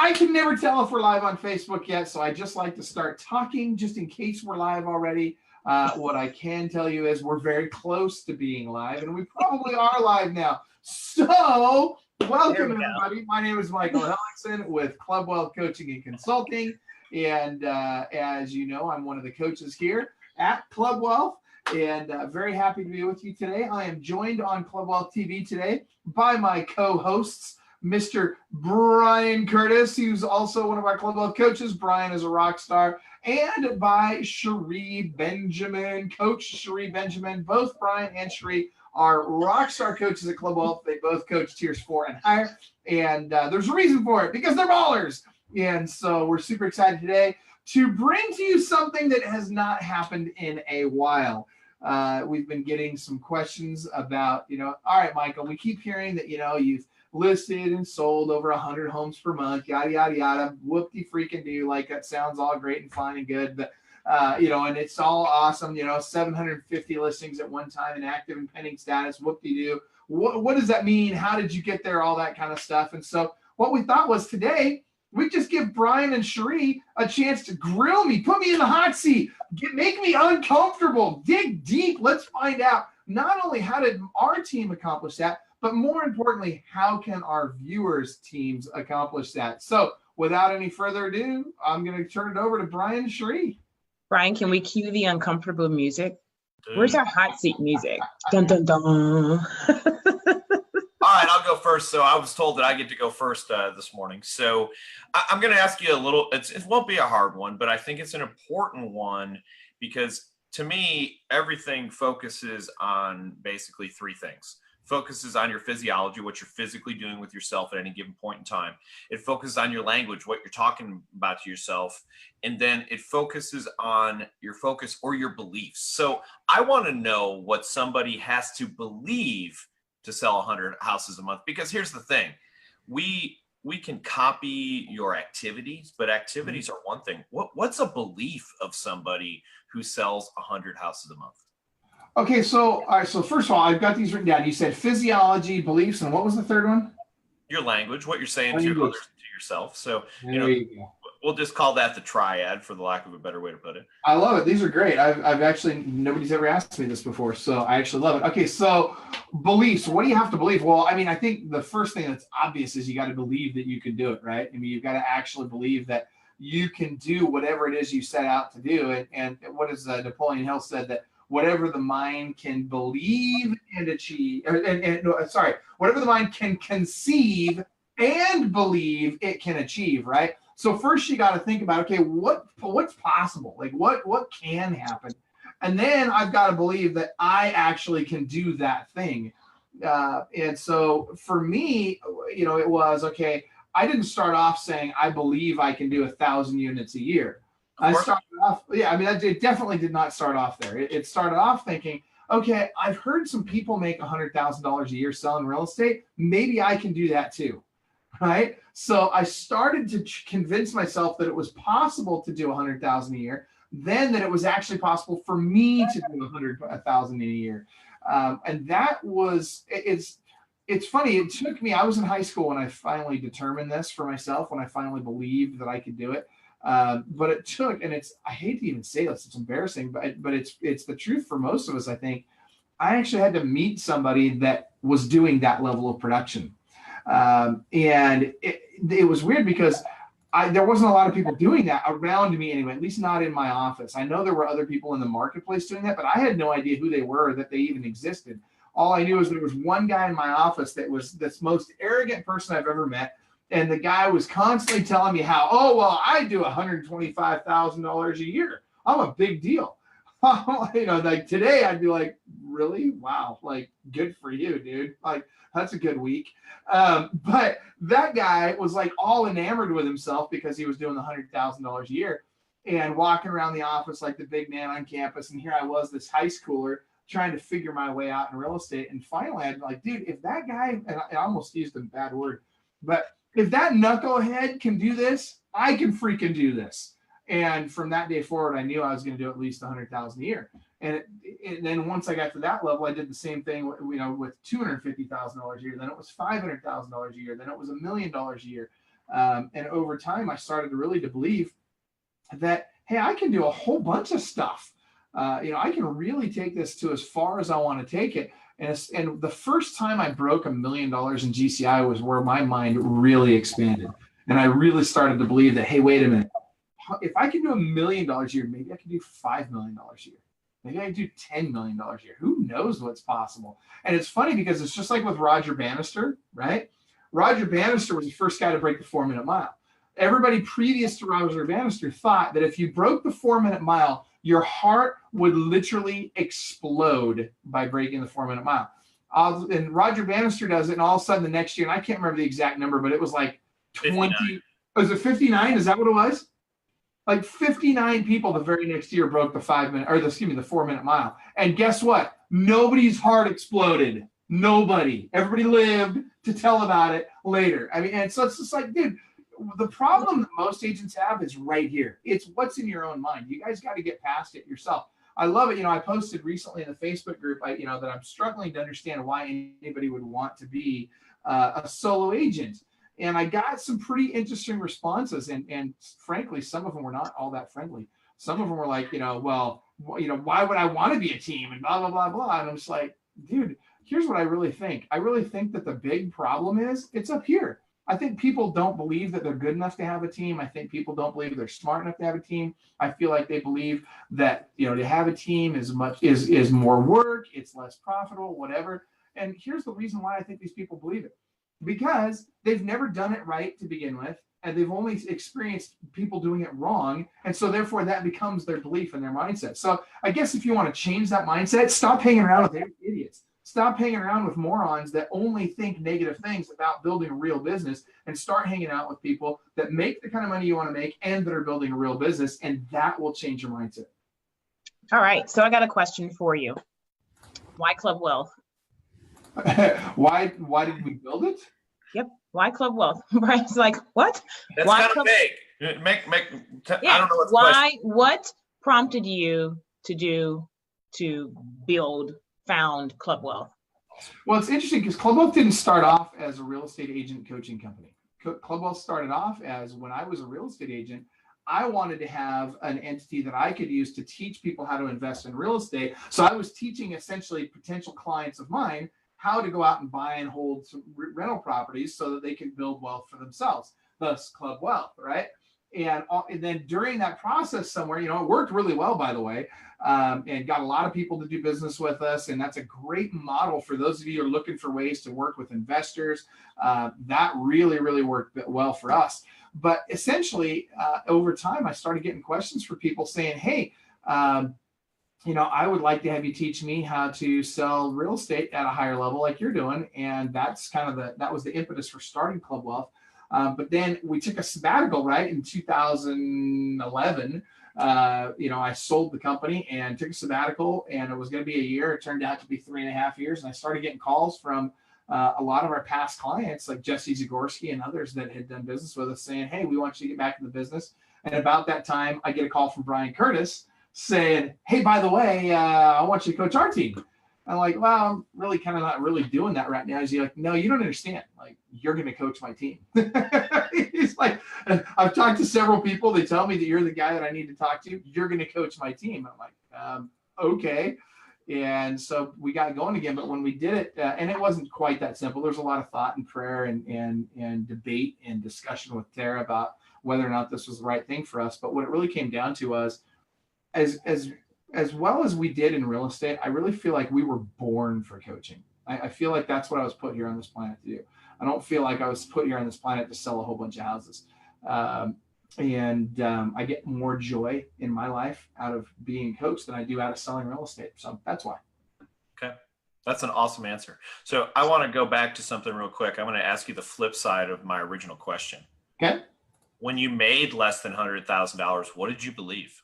I can never tell if we're live on Facebook yet, so I just like to start talking just in case we're live already. What I can tell you is we're very close to being live, and we probably are live now. So, welcome everybody. My name is Michael Hellickson with Club Wealth Coaching and Consulting, and as you know, I'm one of the coaches here at Club Wealth, and very happy to be with you today. I am joined on Club Wealth TV today by my co-hosts, Mr. Brian Curtis, who's also one of our Club Wealth coaches. Brian is a rock star. And by Cherie Benjamin, Coach Cherie Benjamin. Both Brian and Cherie are rock star coaches at Club Wealth. They both coach tiers 4 and higher. And there's a reason for it, because they're ballers. And so we're super excited today to bring to you something that has not happened in a while. We've been getting some questions about, all right, Michael, we keep hearing that, you've listed and sold over 100 homes per month, yada, yada, yada, whoop-de-freaking-do, like that sounds all great and fine and good, but, and it's all awesome, 750 listings at one time in active and pending status, whoop-de-do. What does that mean? How did you get there? All that kind of stuff. And so what we thought was today, we just give Brian and Cherie a chance to grill me, put me in the hot seat, make me uncomfortable, dig deep. Let's find out not only how did our team accomplish that, but more importantly, how can our viewers' teams accomplish that? So without any further ado, I'm going to turn it over to Brian and Cherie. Brian, can we cue the uncomfortable music? Where's our hot seat music? Dun, dun, dun. All right, I'll go first. So I was told that I get to go first this morning. So I'm going to ask you a little, it won't be a hard one, but I think it's an important one because to me, everything focuses on basically three things. Focuses on your physiology, what you're physically doing with yourself at any given point in time. It focuses on your language, what you're talking about to yourself. And then it focuses on your focus or your beliefs. So I want to know what somebody has to believe to sell 100 houses a month. Because here's the thing, we can copy your activities, but activities are one thing. What's a belief of somebody who sells 100 houses a month? Okay, so all right. So first of all, I've got these written down. You said physiology, beliefs, and what was the third one? Your language, what you're saying to others, to yourself. So we'll just call that the triad, for the lack of a better way to put it. I love it. These are great. I've actually nobody's ever asked me this before, so I actually love it. Okay, so beliefs. What do you have to believe? Well, I mean, I think the first thing that's obvious is you got to believe that you can do it, right? I mean, you've got to actually believe that you can do whatever it is you set out to do. And what is Napoleon Hill said that whatever the mind can believe and achieve, whatever the mind can conceive and believe, it can achieve, right? So first you got to think about, okay, what's possible? Like what can happen? And then I've got to believe that I actually can do that thing. And so for me, it was, okay, I didn't start off saying, I believe I can do 1,000 units a year. I started off, it definitely did not start off there. It started off thinking, okay, I've heard some people make $100,000 a year selling real estate. Maybe I can do that too, right? So I started to convince myself that it was possible to do 100,000 a year, then that it was actually possible for me to do 100,000 a year. And that was, it's funny. It took me, I was in high school when I finally determined this for myself, when I finally believed that I could do it. But it took, and I hate to even say this, it's embarrassing, but it's the truth for most of us. I think I actually had to meet somebody that was doing that level of production. And it was weird because there wasn't a lot of people doing that around me anyway, at least not in my office. I know there were other people in the marketplace doing that, but I had no idea who they were, that they even existed. All I knew is there was one guy in my office that was this most arrogant person I've ever met. And the guy was constantly telling me how, I do $125,000 a year. I'm a big deal. Like today I'd be like, really? Wow. Like, good for you, dude. Like, that's a good week. But that guy was like all enamored with himself because he was doing the $100,000 a year and walking around the office like the big man on campus. And here I was, this high schooler, trying to figure my way out in real estate. And finally I'd be like, dude, if that guy, and I almost used a bad word, but if that knucklehead can do this, I can freaking do this. And from that day forward, I knew I was going to do at least 100,000 a year. And then once I got to that level, I did the same thing, with $250,000 a year. Then it was $500,000 a year. Then it was $1 million a year. And over time, I started really to believe that, hey, I can do a whole bunch of stuff. I can really take this to as far as I want to take it. And the first time I broke $1 million in GCI was where my mind really expanded. And I really started to believe that, hey, wait a minute. If I can do $1 million a year, maybe I can do $5 million a year. Maybe I can do $10 million a year. Who knows what's possible? And it's funny because it's just like with Roger Bannister, right? Roger Bannister was the first guy to break the 4-minute mile. Everybody previous to Roger Bannister thought that if you broke the 4-minute mile, your heart would literally explode by breaking the 4-minute mile. And Roger Bannister does it, and all of a sudden the next year, and I can't remember the exact number, but it was like 20. 59. Was it 59? Is that what it was? Like 59 people the very next year broke the 4-minute mile. And guess what? Nobody's heart exploded. Nobody. Everybody lived to tell about it later. I mean, and so it's just like, dude, the problem that most agents have is right here. It's what's in your own mind. You guys got to get past it yourself. I love it. I posted recently in the Facebook group, that I'm struggling to understand why anybody would want to be a solo agent. And I got some pretty interesting responses. And frankly, some of them were not all that friendly. Some of them were like, why would I want to be a team and blah, blah, blah, blah. And I'm just like, dude, here's what I really think. I really think that the big problem is it's up here. I think people don't believe that they're good enough to have a team. I think people don't believe they're smart enough to have a team. I feel like they believe that, to have a team is more work, it's less profitable, whatever. And here's the reason why I think these people believe it. Because they've never done it right to begin with, and they've only experienced people doing it wrong. And so therefore that becomes their belief and their mindset. So I guess if you want to change that mindset, stop hanging around with idiots. Stop hanging around with morons that only think negative things about building a real business, and start hanging out with people that make the kind of money you want to make and that are building a real business, and that will change your mindset. All right. So I got a question for you. Why Club Wealth? Why did we build it? Yep. Why Club Wealth? Right. It's like, what? That's Why kind of vague. Yeah. I don't know what's the question. What prompted you to found Club Wealth? Well, it's interesting because Club Wealth didn't start off as a real estate agent coaching company. Club Wealth started off as, when I was a real estate agent, I wanted to have an entity that I could use to teach people how to invest in real estate. So I was teaching essentially potential clients of mine how to go out and buy and hold some rental properties so that they can build wealth for themselves, thus Club Wealth, right? And then during that process somewhere, it worked really well, by the way, and got a lot of people to do business with us. And that's a great model for those of you who are looking for ways to work with investors. That really, really worked well for us. But essentially, over time, I started getting questions from people saying, hey, I would like to have you teach me how to sell real estate at a higher level like you're doing. And that's that was the impetus for starting Club Wealth. But then we took a sabbatical, right? In 2011, I sold the company and took a sabbatical, and it was going to be a year. It turned out to be 3.5 years. And I started getting calls from a lot of our past clients, like Jesse Zagorski and others that had done business with us, saying, hey, we want you to get back in the business. And about that time, I get a call from Brian Curtis saying, hey, by the way, I want you to coach our team. I'm like, well, I'm really kind of not really doing that right now. He's like, no, you don't understand. Like, you're going to coach my team. He's like, I've talked to several people. They tell me that you're the guy that I need to talk to. You're going to coach my team. I'm like, okay. And so we got going again. But when we did it, and it wasn't quite that simple. There's a lot of thought and prayer and debate and discussion with Tara about whether or not this was the right thing for us. But what it really came down to was, as well as we did in real estate, I really feel like we were born for coaching. I feel like that's what I was put here on this planet to do. I don't feel like I was put here on this planet to sell a whole bunch of houses. I get more joy in my life out of being coached than I do out of selling real estate. So that's why. Okay. That's an awesome answer. So I want to go back to something real quick. I'm going to ask you the flip side of my original question. Okay. When you made less than $100,000, what did you believe?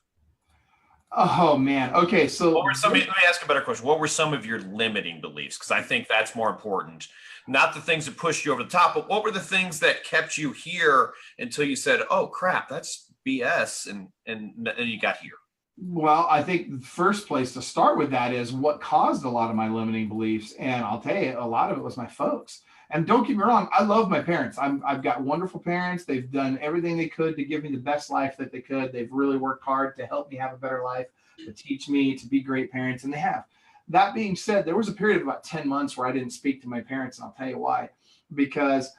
Oh man. Okay. So let me ask a better question. What were some of your limiting beliefs? Because I think that's more important. Not the things that pushed you over the top, but what were the things that kept you here until you said, oh crap, that's BS, and you got here? Well, I think the first place to start with that is what caused a lot of my limiting beliefs. And I'll tell you, a lot of it was my folks. And don't get me wrong, I love my parents. I've got wonderful parents. They've done everything they could to give me the best life that they could. They've really worked hard to help me have a better life, to teach me to be great parents, and they have. That being said, there was a period of about 10 months where I didn't speak to my parents, and I'll tell you why. Because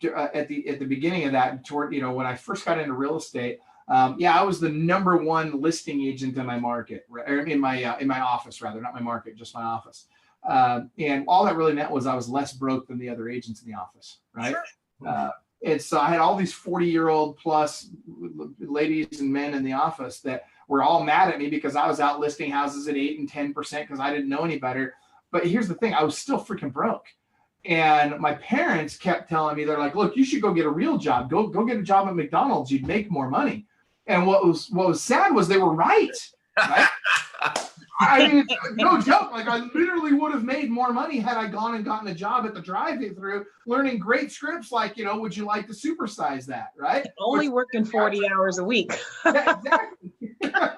at the beginning of that, toward, when I first got into real estate, I was the number one listing agent in my market, or in my office, rather, not my market, just my office. And all that really meant was I was less broke than the other agents in the office, right? And so I had all these 40-year-old plus ladies and men in the office that were all mad at me because I was out listing houses at 8 and 10% because I didn't know any better. But here's the thing, I was still freaking broke. And my parents kept telling me, they're like, look, you should go get a real job. Go get a job at McDonald's. You'd make more money. And what was sad was they were right? I mean, no joke. Like, I literally would have made more money had I gone and gotten a job at the drive-thru, learning great scripts like, would you like to supersize that, right? Only working 40 hours a week. Yeah, exactly.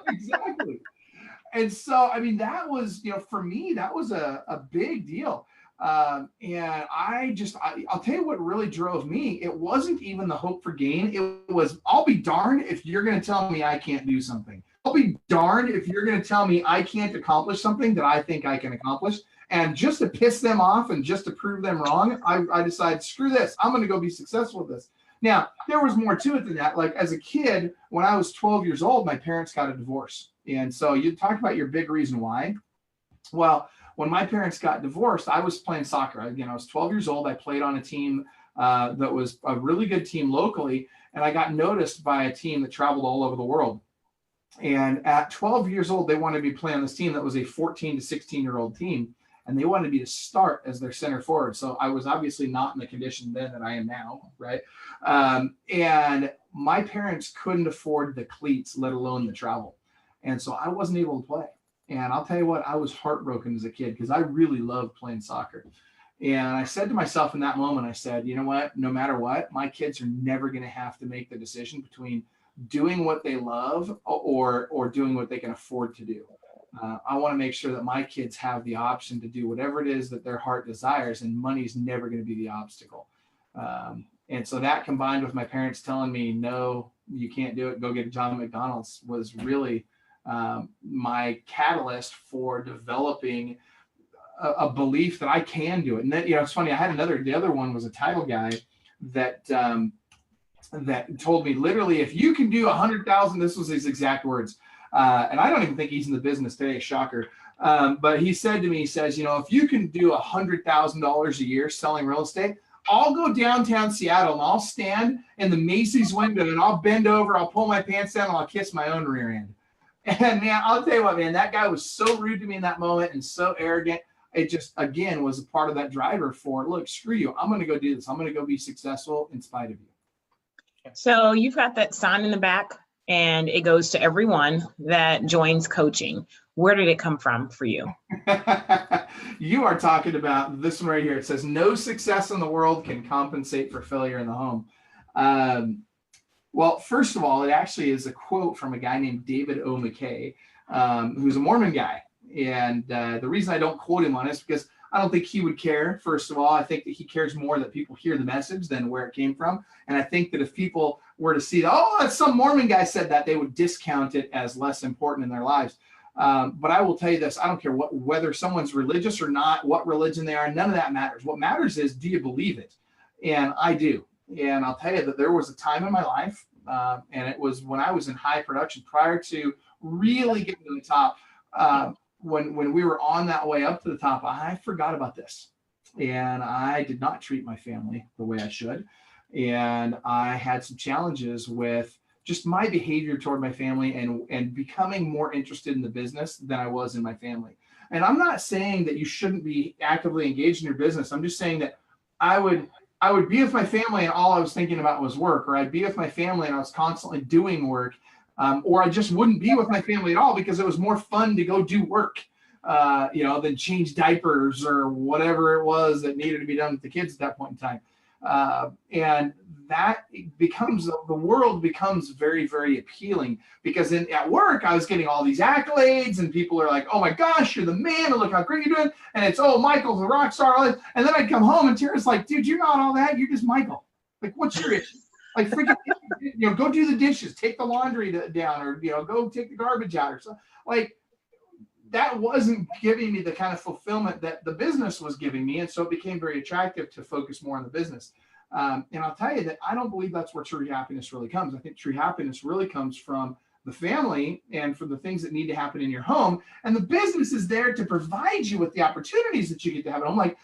Exactly. And so, I mean, that was, for me, that was a big deal. And I'll tell you what really drove me. It wasn't even the hope for gain. It was, I'll be darned if you're going to tell me I can't do something. I'll be darned if you're going to tell me I can't accomplish something that I think I can accomplish. And just to piss them off and just to prove them wrong, I decided, screw this. I'm going to go be successful with this. Now, there was more to it than that. Like, as a kid, when I was 12 years old, my parents got a divorce. And so you talked about your big reason why. Well, when my parents got divorced, I was playing soccer. Again, I was 12 years old. I played on a team that was a really good team locally. And I got noticed by a team that traveled all over the world. And at 12 years old, they wanted me to play on this team that was a 14 to 16-year-old team. And they wanted me to start as their center forward. So I was obviously not in the condition then that I am now, right? And my parents couldn't afford the cleats, let alone the travel. And so I wasn't able to play. And I'll tell you what, I was heartbroken as a kid because I really loved playing soccer. And I said to myself in that moment, I said, you know what, no matter what, my kids are never going to have to make the decision between doing what they love or doing what they can afford to do. I want to make sure that my kids have the option to do whatever it is that their heart desires, and money's never going to be the obstacle. And so that, combined with my parents telling me, no, you can't do it, go get a job at McDonald's, was really my catalyst for developing a belief that I can do it. And then, it's funny, I had the other one was a title guy that told me, literally, if you can do 100,000, this was his exact words. And I don't even think he's in the business today, shocker. But he said to me, he says, if you can do $100,000 a year selling real estate, I'll go downtown Seattle and I'll stand in the Macy's window and I'll bend over, I'll pull my pants down, and I'll kiss my own rear end. And man, I'll tell you what, man, that guy was so rude to me in that moment and so arrogant. It just, again, was a part of that driver for, look, screw you. I'm going to go do this. I'm going to go be successful in spite of you. So you've got that sign in the back, and it goes to everyone that joins coaching. Where did it come from for you? You are talking about this one right here. It says, no success in the world can compensate for failure in the home. Well, first of all, it actually is a quote from a guy named David O. McKay, who's a Mormon guy. And the reason I don't quote him on this is because I don't think he would care. First of all, I think that he cares more that people hear the message than where it came from. And I think that if people were to see, oh, that's some Mormon guy said that, they would discount it as less important in their lives. But I will tell you this, I don't care whether someone's religious or not, what religion they are, none of that matters. What matters is, do you believe it? And I do. And I'll tell you that there was a time in my life, and it was when I was in high production, prior to really getting to the top, when we were on that way up to the top, I forgot about this. And I did not treat my family the way I should. And I had some challenges with just my behavior toward my family and becoming more interested in the business than I was in my family. And I'm not saying that you shouldn't be actively engaged in your business. I'm just saying that I would be with my family and all I was thinking about was work, or I'd be with my family and I was constantly doing work, or I just wouldn't be with my family at all because it was more fun to go do work, than change diapers or whatever it was that needed to be done with the kids at that point in time. And that becomes, the world becomes very, very appealing, because at work, I was getting all these accolades and people are like, oh my gosh, you're the man, and look how great you're doing. And it's, oh, Michael's a rock star. And then I'd come home and Tara's like, dude, you're not all that. You're just Michael. Like, what's your issue? Like, freaking, go do the dishes, take the laundry down, or, go take the garbage out or something. Like, that wasn't giving me the kind of fulfillment that the business was giving me. And so it became very attractive to focus more on the business. And I'll tell you that I don't believe that's where true happiness really comes. I think true happiness really comes from the family and from the things that need to happen in your home. And the business is there to provide you with the opportunities that you get to have at home. Like,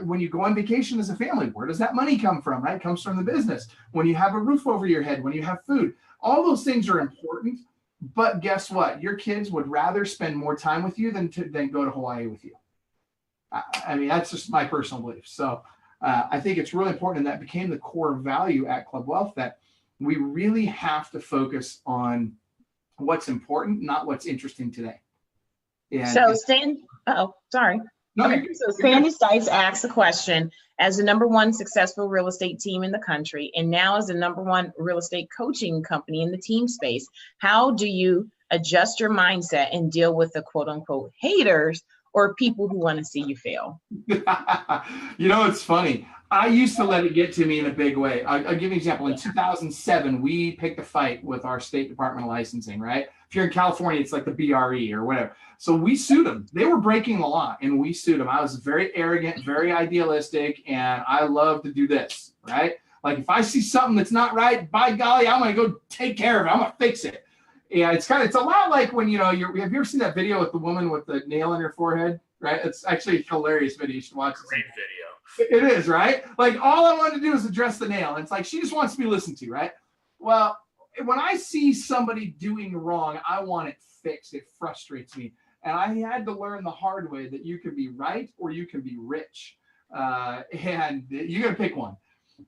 when you go on vacation as a family, where does that money come from, right? It comes from the business. When you have a roof over your head, when you have food, all those things are important. But guess what? Your kids would rather spend more time with you than go to Hawaii with you. I mean, that's just my personal belief. So I think it's really important, and that became the core value at Club Wealth, that we really have to focus on what's important, not what's interesting today. And so sorry. No, okay. So Sandy Stites asked the question, as the number one successful real estate team in the country, and now as the number one real estate coaching company in the team space, how do you adjust your mindset and deal with the quote unquote haters or people who want to see you fail? It's funny. I used to let it get to me in a big way. I'll give you an example. In 2007, we picked a fight with our State Department of Licensing, right? If you're in California, it's like the BRE or whatever. So we sued them. They were breaking the law, and we sued them. I was very arrogant, very idealistic, and I love to do this, right? Like, if I see something that's not right, by golly, I'm going to go take care of it. I'm going to fix it. Yeah, it's a lot like when, have you ever seen that video with the woman with the nail in her forehead, right? It's actually a hilarious video. You should watch it. Great video. It is, right? Like, all I wanted to do is address the nail. And it's like, she just wants to be listened to, right? Well, when I see somebody doing wrong, I want it fixed. It frustrates me. And I had to learn the hard way that you can be right or you can be rich. And you got to pick one.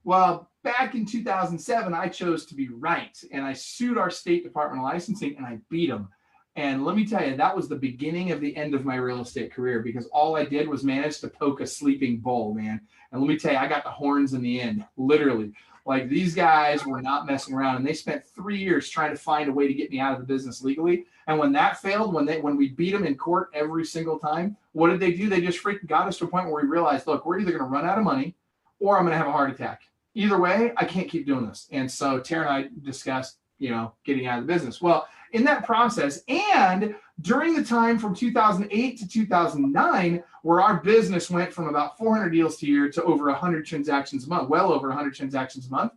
Well, back in 2007, I chose to be right. And I sued our State Department of Licensing, and I beat them. And let me tell you, that was the beginning of the end of my real estate career, because all I did was manage to poke a sleeping bull, man. And let me tell you, I got the horns in the end, literally. Like, these guys were not messing around, and they spent 3 years trying to find a way to get me out of the business legally. And when that failed, when we beat them in court every single time, what did they do? They just freaking got us to a point where we realized, look, we're either going to run out of money or I'm going to have a heart attack. Either way, I can't keep doing this. And so Tara and I discussed, getting out of the business. Well, in that process, and during the time from 2008 to 2009, where our business went from about 400 deals a year to over 100 transactions a month, well over 100 transactions a month,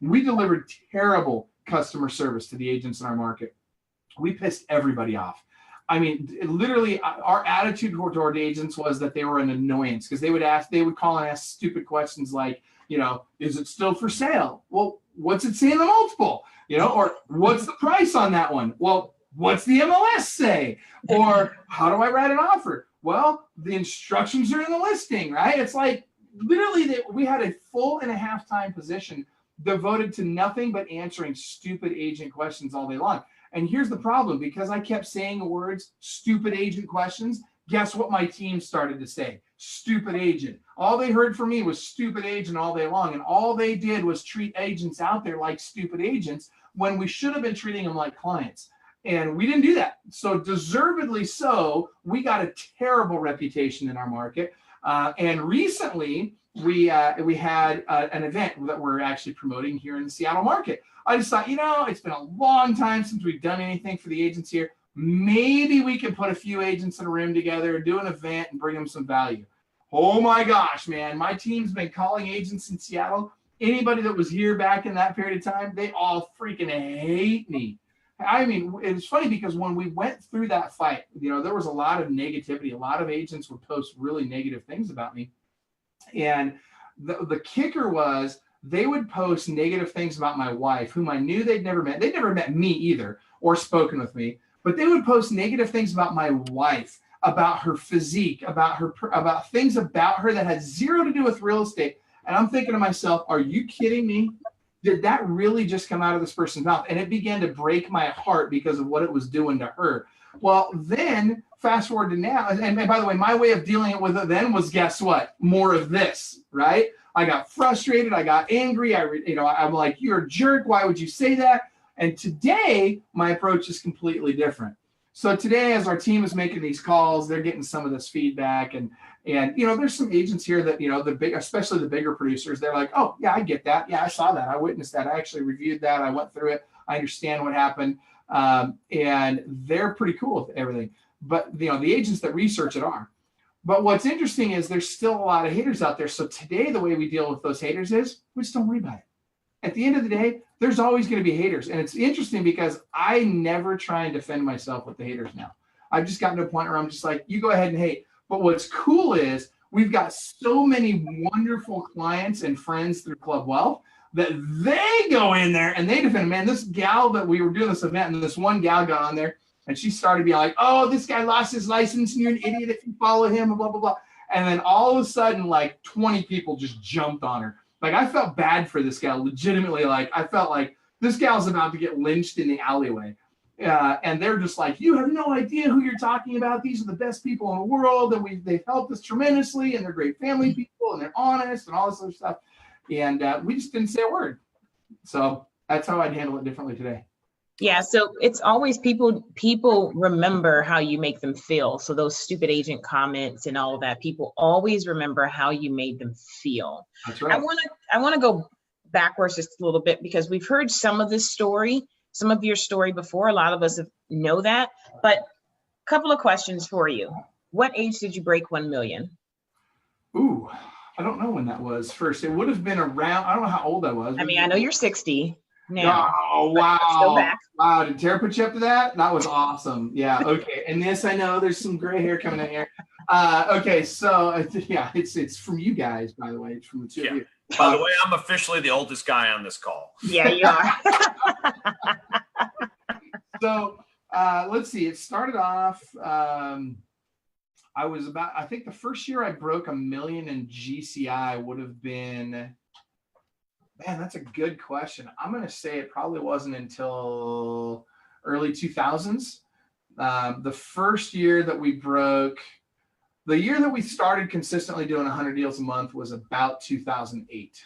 we delivered terrible customer service to the agents in our market. We pissed everybody off. I mean, literally, our attitude toward agents was that they were an annoyance, because they would call and ask stupid questions like, is it still for sale? Well, what's it say in the multiple? Or what's the price on that one? Well, what's the MLS say? Or how do I write an offer? Well, the instructions are in the listing, right? It's like, literally, we had a full and a half time position devoted to nothing but answering stupid agent questions all day long. And here's the problem, because I kept saying the words stupid agent questions, guess what my team started to say? Stupid agent. All they heard from me was stupid agent all day long. And all they did was treat agents out there like stupid agents when we should have been treating them like clients. And we didn't do that. So deservedly so, we got a terrible reputation in our market. And recently, we had an event that we're actually promoting here in the Seattle market. I just thought, it's been a long time since we've done anything for the agents here. Maybe we can put a few agents in a room together, do an event, and bring them some value. Oh my gosh, man. My team's been calling agents in Seattle. Anybody that was here back in that period of time, they all freaking hate me. I mean, it's funny because when we went through that fight, there was a lot of negativity. A lot of agents would post really negative things about me. And the kicker was they would post negative things about my wife, whom I knew they'd never met. They'd never met me either or spoken with me, but they would post negative things about my wife, about her physique, about things about her that had zero to do with real estate. And I'm thinking to myself, are you kidding me? Did that really just come out of this person's mouth? And it began to break my heart because of what it was doing to her. Well, then fast forward to now. And by the way, my way of dealing with it then was, guess what? More of this, right? I got frustrated. I got angry. I'm like, you're a jerk. Why would you say that? And today, my approach is completely different. So today, as our team is making these calls, they're getting some of this feedback, and there's some agents here that especially the bigger producers, they're like, oh yeah, I get that. Yeah, I saw that. I witnessed that. I actually reviewed that. I went through it. I understand what happened, and they're pretty cool with everything. But the agents that research it are. But what's interesting is there's still a lot of haters out there. So today, the way we deal with those haters is we just don't worry about it. At the end of the day, there's always going to be haters. And it's interesting because I never try and defend myself with the haters now. I've just gotten to a point where I'm just like, you go ahead and hate. But what's cool is we've got so many wonderful clients and friends through Club Wealth that they go in there and they defend. Man, this gal that we were doing this event, and this one gal got on there and she started being like, oh, this guy lost his license and you're an idiot if you follow him and blah, blah, blah. And then all of a sudden, like 20 people just jumped on her. Like, I felt bad for this gal, legitimately. Like, I felt like this gal's about to get lynched in the alleyway. And they're just like, you have no idea who you're talking about. These are the best people in the world. And they've helped us tremendously. And they're great family people. And they're honest and all this other stuff. And we just didn't say a word. So that's how I'd handle it differently today. Yeah, so it's always people remember how you make them feel. So those stupid agent comments and all of that, people always remember how you made them feel. That's right. I want to go backwards just a little bit because we've heard some of this story, some of your story before. A lot of us know that, but a couple of questions for you. What age did you break 1 million? Ooh, I don't know when that was first. It would have been around, I don't know how old I was. I mean, I know you're 60 now. Oh, wow. Wow. Did Tara put you up to that? That was awesome. Yeah. Okay. And this, I know there's some gray hair coming in here. Okay. So yeah, it's from you guys, by the way. It's from the two of you. By the way, I'm officially the oldest guy on this call. Yeah, you are. So let's see. It started off, I think the first year I broke 1 million in GCI would have been, man, that's a good question. I'm going to say it probably wasn't until early 2000s. The first year that we broke, the year that we started consistently doing 100 deals a month was about 2008.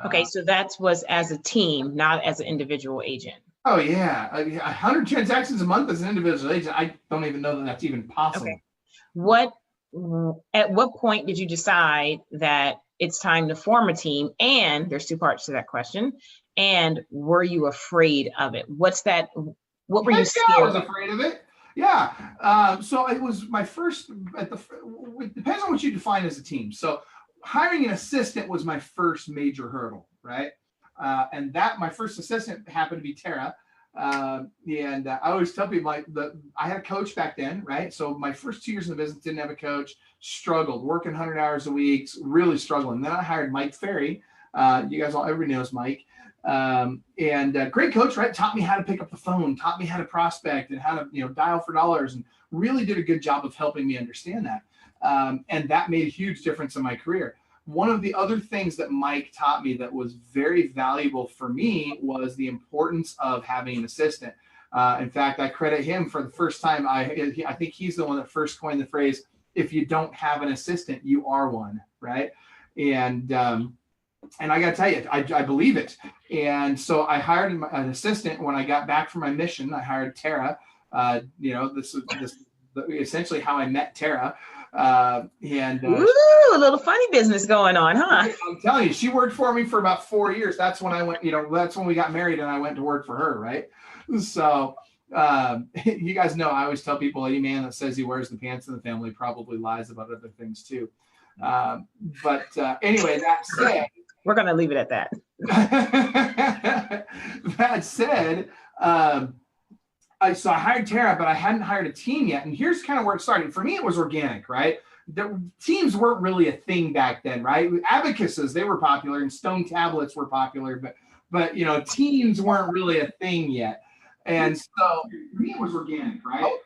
Okay, so that was as a team, not as an individual agent. Oh, yeah. 100 transactions a month as an individual agent. I don't even know that that's even possible. Okay. At what point did you decide that it's time to form a team? And there's two parts to that question. And were you afraid of it? What were you scared of? I was afraid of it. Yeah. So it was my first, it depends on what you define as a team. So hiring an assistant was my first major hurdle, right? And my first assistant happened to be Tara. And I always tell people I had a coach back then, right? So my first 2 years in the business, didn't have a coach, struggled, working 100 hours a week, really struggling. Then I hired Mike Ferry. Everybody knows Mike. Great coach, right? Taught me how to pick up the phone, taught me how to prospect and how to, dial for dollars, and really did a good job of helping me understand that. And that made a huge difference in my career. One of the other things that Mike taught me that was very valuable for me was the importance of having an assistant. In fact, I credit him for the first time. I think he's the one that first coined the phrase, if you don't have an assistant, you are one, right? And I got to tell you, I believe it. And so I hired an assistant when I got back from my mission. I hired Tara. This is essentially how I met Tara. Ooh, a little funny business going on, huh? I'm telling you, she worked for me for about 4 years. That's when I went, that's when we got married and I went to work for her, right? So you guys know, I always tell people any man that says he wears the pants in the family probably lies about other things too. Anyway, that said, we're going to leave it at that. That said, so I hired Tara, but I hadn't hired a team yet. And here's kind of where it started. For me, it was organic, right? The teams weren't really a thing back then, right? Abacuses, they were popular, and stone tablets were popular, but teams weren't really a thing yet. And so for me, it was organic, right?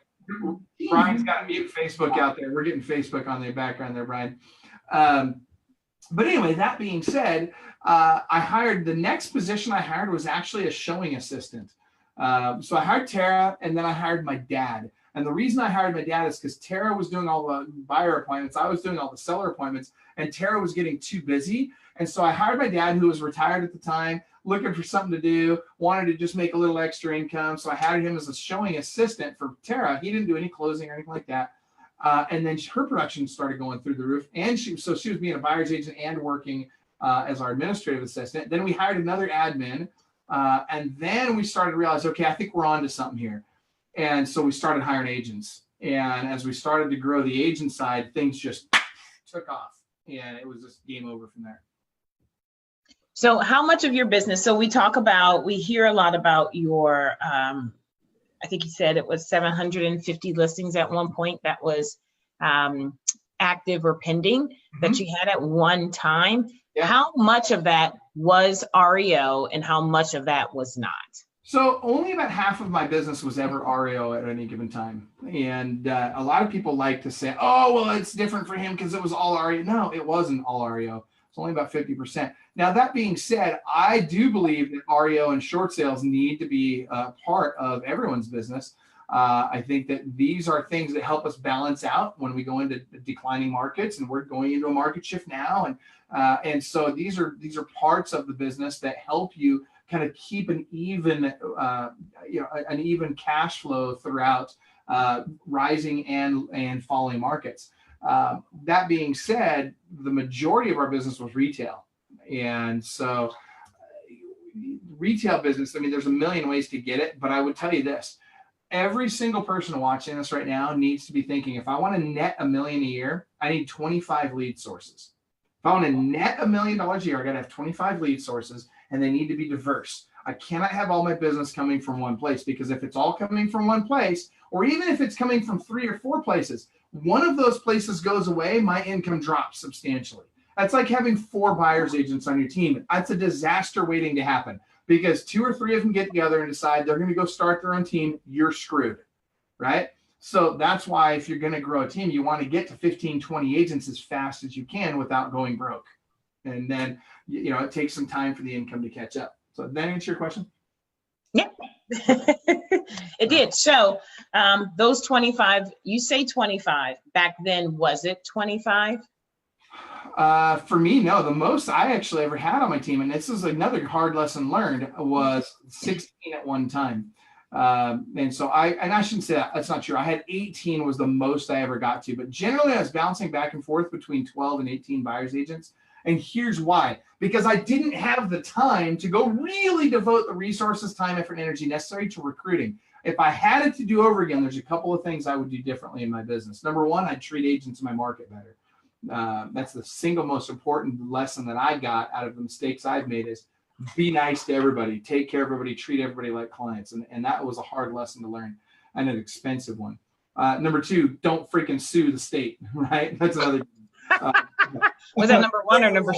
Brian's got to mute Facebook out there. We're getting Facebook on the background there, Brian. But anyway, that being said, the next position I hired was actually a showing assistant. So I hired Tara, and then I hired my dad. And the reason I hired my dad is because Tara was doing all the buyer appointments. I was doing all the seller appointments, and Tara was getting too busy. And so I hired my dad, who was retired at the time, looking for something to do, wanted to just make a little extra income. So I hired him as a showing assistant for Tara. He didn't do any closing or anything like that. And then her production started going through the roof. And she was being a buyer's agent and working as our administrative assistant. Then we hired another admin. And then we started to realize, okay, I think we're on to something here. And so we started hiring agents. And as we started to grow the agent side, things just took off. And it was just game over from there. So how much of your business, so we hear a lot about your, I think you said it was 750 listings at one point that was active or pending that you had at one time. Yeah. How much of that was REO and how much of that was not? So only about half of my business was ever REO at any given time. And a lot of people like to say, oh, well, it's different for him because it was all REO. No, it wasn't all REO. It's only about 50%. Now, that being said, I do believe that REO and short sales need to be part of everyone's business. I think that these are things that help us balance out when we go into declining markets, and we're going into a market shift now. And so these are parts of the business that help you kind of keep an even, an even cash flow throughout rising and falling markets. That being said, the majority of our business was retail. And so retail business, I mean, there's a million ways to get it, but I would tell you this. Every single person watching this right now needs to be thinking, if I want to net $1 million a year, I need 25 lead sources. If I want to net $1 million a year, I got to have 25 lead sources, and they need to be diverse. I cannot have all my business coming from one place, because if it's all coming from one place, or even if it's coming from 3 or 4 places, one of those places goes away, my income drops substantially. That's like having 4 buyer's agents on your team. That's a disaster waiting to happen, because 2 or 3 of them get together and decide they're going to go start their own team. You're screwed, right? So that's why if you're going to grow a team, you want to get to 15, 20 agents as fast as you can without going broke. And then, it takes some time for the income to catch up. So did that answer your question? Yeah, it did. So those 25, you say 25. Back then, was it 25? For me, no. The most I actually ever had on my team, and this is another hard lesson learned, was 16 at one time. And so I shouldn't say that. That's not true. I had 18 was the most I ever got to, but generally I was bouncing back and forth between 12 and 18 buyer's agents. And here's why: because I didn't have the time to go really devote the resources, time, effort, and energy necessary to recruiting. If I had it to do over again, there's a couple of things I would do differently in my business. Number one, I'd treat agents in my market better. That's the single most important lesson that I got out of the mistakes I've made, is be nice to everybody, take care of everybody, treat everybody like clients. And that was a hard lesson to learn, and an expensive one. Number two, don't freaking sue the state, right? That's another. Was that number one or number?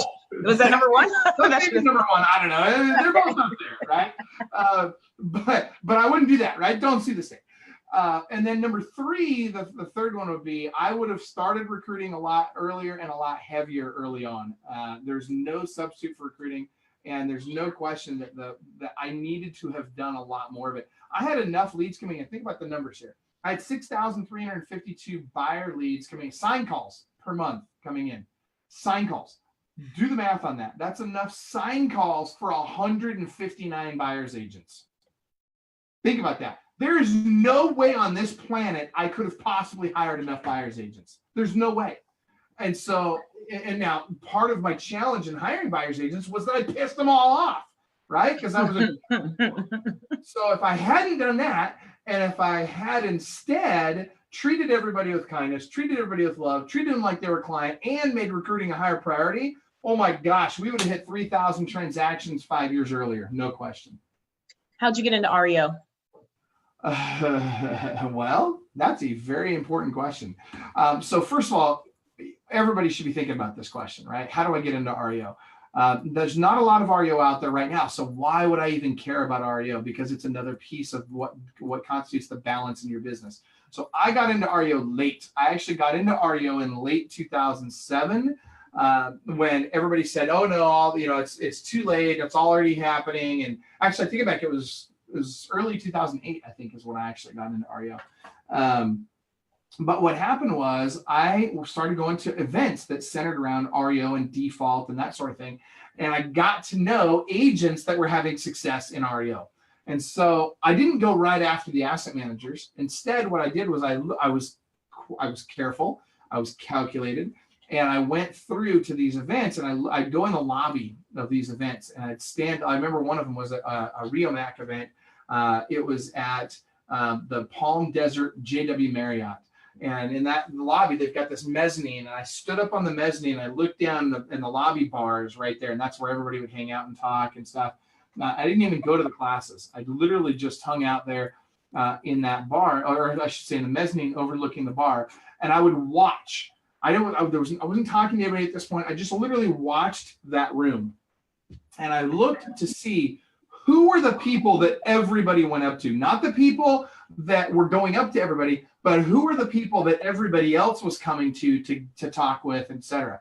Was that number one? Maybe number one. I don't know. They're both up there, right? But I wouldn't do that, right? Don't sue the state. And then number three, the third one would be, I would have started recruiting a lot earlier and a lot heavier early on. There's no substitute for recruiting, and there's no question that I needed to have done a lot more of it. I had enough leads coming in. Think about the numbers here. I had 6,352 buyer leads coming in, sign calls per month coming in. Sign calls. Do the math on that. That's enough sign calls for 159 buyer's agents. Think about that. There is no way on this planet I could have possibly hired enough buyer's agents. There's no way. And so, and now part of my challenge in hiring buyer's agents was that I pissed them all off, right? Because I was so if I hadn't done that, and if I had instead treated everybody with kindness, treated everybody with love, treated them like they were a client, and made recruiting a higher priority, oh my gosh, we would have hit 3,000 transactions 5 years earlier, no question. How'd you get into REO? Well, that's a very important question. So first of all, everybody should be thinking about this question, right? How do I get into REO? There's not a lot of REO out there right now. So why would I even care about REO? Because it's another piece of what constitutes the balance in your business. So I got into REO late. I actually got into REO in late 2007 when everybody said, oh no, it's too late. It's already happening. And actually I think back, it was was early 2008, I think, is when I actually got into REO. But what happened was I started going to events that centered around REO and default and that sort of thing. And I got to know agents that were having success in REO. And so I didn't go right after the asset managers. Instead, what I did was I was careful, I was calculated, and I went through to these events, and I'd go in the lobby of these events, and I'd stand. I remember one of them was a REOMAC event. It was at the Palm Desert JW Marriott. And in that lobby, they've got this mezzanine. And I stood up on the mezzanine, and I looked down in the lobby bars right there. And that's where everybody would hang out and talk and stuff. I didn't even go to the classes. I literally just hung out there in that bar, or I should say in the mezzanine overlooking the bar. And I would watch. I wasn't talking to anybody at this point. I just literally watched that room. And I looked to see who were the people that everybody went up to. Not the people that were going up to everybody, but who were the people that everybody else was coming to talk with, etc.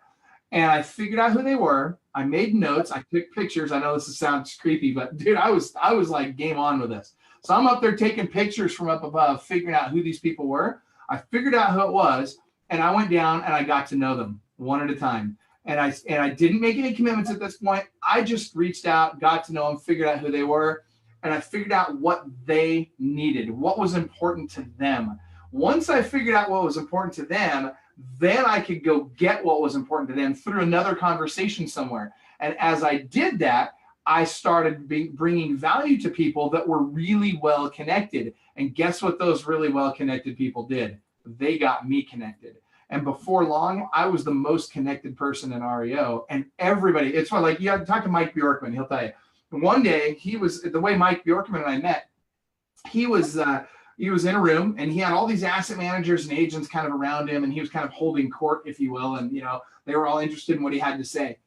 And I figured out who they were. I made notes. I took pictures. I know this sounds creepy, but dude, I was like game on with this. So I'm up there taking pictures from up above, figuring out who these people were. I figured out who it was, and I went down and I got to know them one at a time. And I didn't make any commitments at this point. I just reached out, got to know them, figured out who they were, and I figured out what they needed, what was important to them. Once I figured out what was important to them, then I could go get what was important to them through another conversation somewhere. And as I did that, I started bringing value to people that were really well connected. And guess what those really well connected people did? They got me connected. And before long, I was the most connected person in REO. And everybody, it's fun. Like, you have to talk to Mike Bjorkman. He'll tell you. One day, the way Mike Bjorkman and I met, he was in a room, and he had all these asset managers and agents kind of around him, and he was kind of holding court, if you will. And, they were all interested in what he had to say.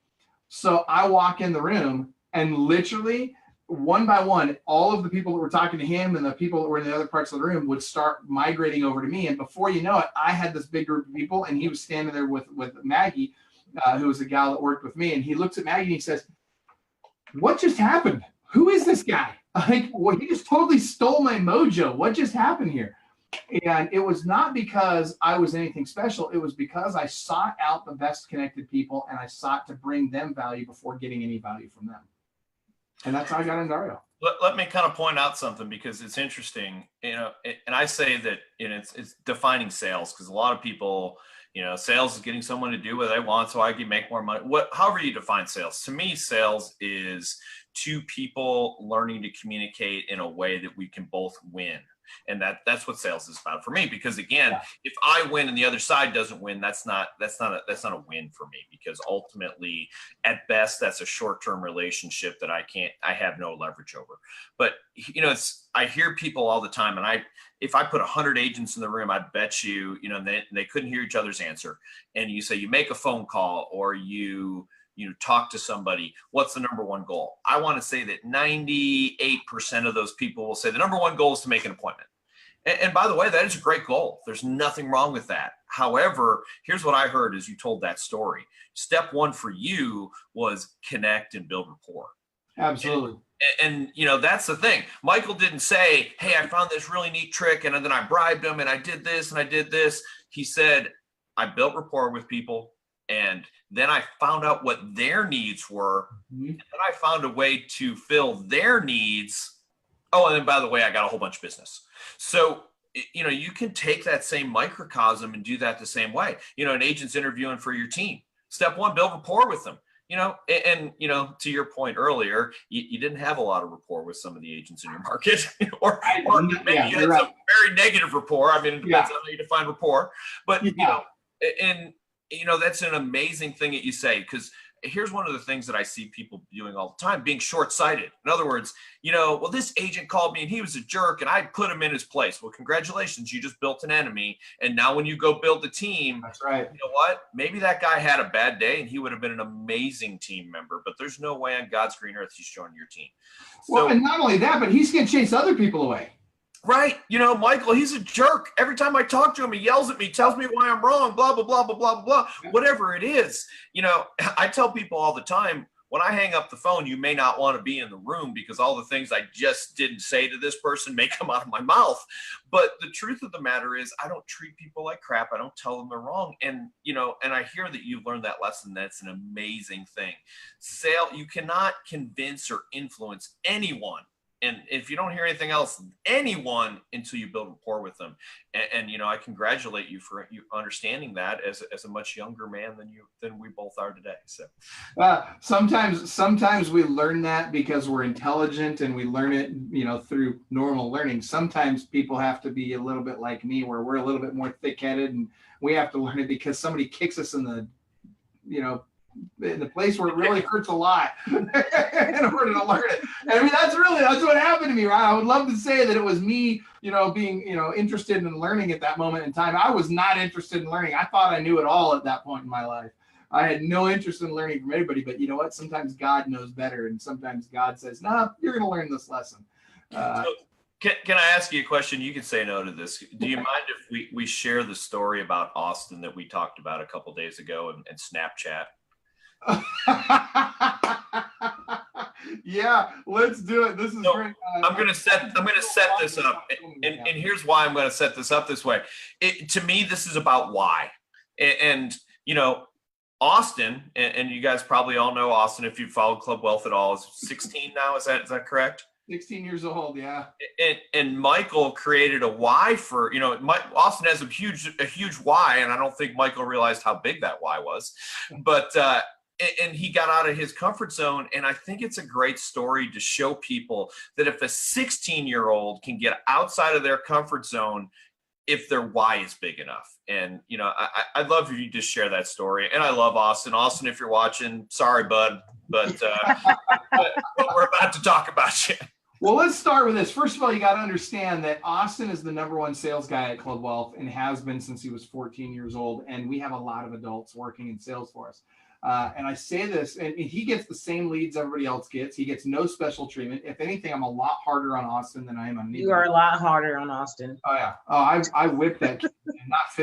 So I walk in the room, and literally one by one, all of the people that were talking to him and the people that were in the other parts of the room would start migrating over to me. And before you know it, I had this big group of people, and he was standing there with Maggie, who was the gal that worked with me. And he looks at Maggie and he says, "What just happened? Who is this guy? Like, well, he just totally stole my mojo. What just happened here?" And it was not because I was anything special. It was because I sought out the best connected people, and I sought to bring them value before getting any value from them. And that's how I got into REO. Let me kind of point out something, because it's interesting, and I say that it's defining sales, because a lot of people, sales is getting someone to do what they want so I can make more money. However you define sales. To me, sales is two people learning to communicate in a way that we can both win. And that's what sales is about for me, because again, if I win and the other side doesn't win, that's not a win for me, because ultimately at best that's a short-term relationship that I have no leverage over. But I hear people all the time, and if I put 100 agents in the room, I bet you, they couldn't hear each other's answer. And you say you make a phone call, or you talk to somebody, what's the number one goal? I want to say that 98% of those people will say the number one goal is to make an appointment. And by the way, that is a great goal. There's nothing wrong with that. However, here's what I heard as you told that story. Step one for you was connect and build rapport. Absolutely. And that's the thing. Michael didn't say, "Hey, I found this really neat trick, and then I bribed him, and I did this, and I did this." He said, "I built rapport with people, and then I found out what their needs were, and then I found a way to fill their needs. Oh, and then by the way, I got a whole bunch of business." So, you can take that same microcosm and do that the same way. An agent's interviewing for your team. Step one, build rapport with them. And to your point earlier, you didn't have a lot of rapport with some of the agents in your market, or maybe you had some very negative rapport. I mean, it depends on how you define rapport. But, that's an amazing thing that you say, because here's one of the things that I see people doing all the time, being short-sighted. In other words, well, this agent called me and he was a jerk and I put him in his place. Well, congratulations, you just built an enemy. And now when you go build the team, that's right. You know what? Maybe that guy had a bad day and he would have been an amazing team member, but there's no way on God's green earth he's joining your team. Well, and not only that, but he's going to chase other people away. Right. Michael, he's a jerk. Every time I talk to him, he yells at me, tells me why I'm wrong, blah, blah, blah, blah, blah, blah, whatever it is. I tell people all the time, when I hang up the phone, you may not want to be in the room because all the things I just didn't say to this person may come out of my mouth. But the truth of the matter is I don't treat people like crap. I don't tell them they're wrong. And, and I hear that you've learned that lesson. That's an amazing thing. You cannot convince or influence anyone. And if you don't hear anything else, anyone, until you build rapport with them. And I congratulate you for you understanding that as a much younger man than we both are today. So sometimes we learn that because we're intelligent and we learn it, through normal learning. Sometimes people have to be a little bit like me, where we're a little bit more thick-headed, and we have to learn it because somebody kicks us in the, in the place where it really hurts a lot in order to learn it. And I mean, that's what happened to me, right? I would love to say that it was me, being, interested in learning at that moment in time. I was not interested in learning. I thought I knew it all at that point in my life. I had no interest in learning from anybody, but you know what? Sometimes God knows better. And sometimes God says, no, you're going to learn this lesson. Can I ask you a question? You can say no to this. Do you mind if we share the story about Austin that we talked about a couple days ago and Snapchat? Yeah, let's do it. This is great. I'm gonna set this up, and here's why I'm gonna set this up this way. To me, this is about why. And Austin, and you guys probably all know Austin if you've followed Club Wealth at all, is 16 now. Is that correct? 16 years old, yeah. And Michael created a why for, Austin has a huge why, and I don't think Michael realized how big that why was. But and he got out of his comfort zone. And I think it's a great story to show people that if a 16-year-old can get outside of their comfort zone, if their why is big enough. And, I'd love if you just share that story. And I love Austin. Austin, if you're watching, sorry, bud, but we're about to talk about you. Well, let's start with this. First of all, you got to understand that Austin is the #1 sales guy at Club Wealth and has been since he was 14 years old. And we have a lot of adults working in sales for us. And I say this, and he gets the same leads everybody else gets. He gets no special treatment. If anything, I'm a lot harder on Austin than I am on anybody. You are a lot harder on Austin. Oh yeah. Oh, I whip that kid.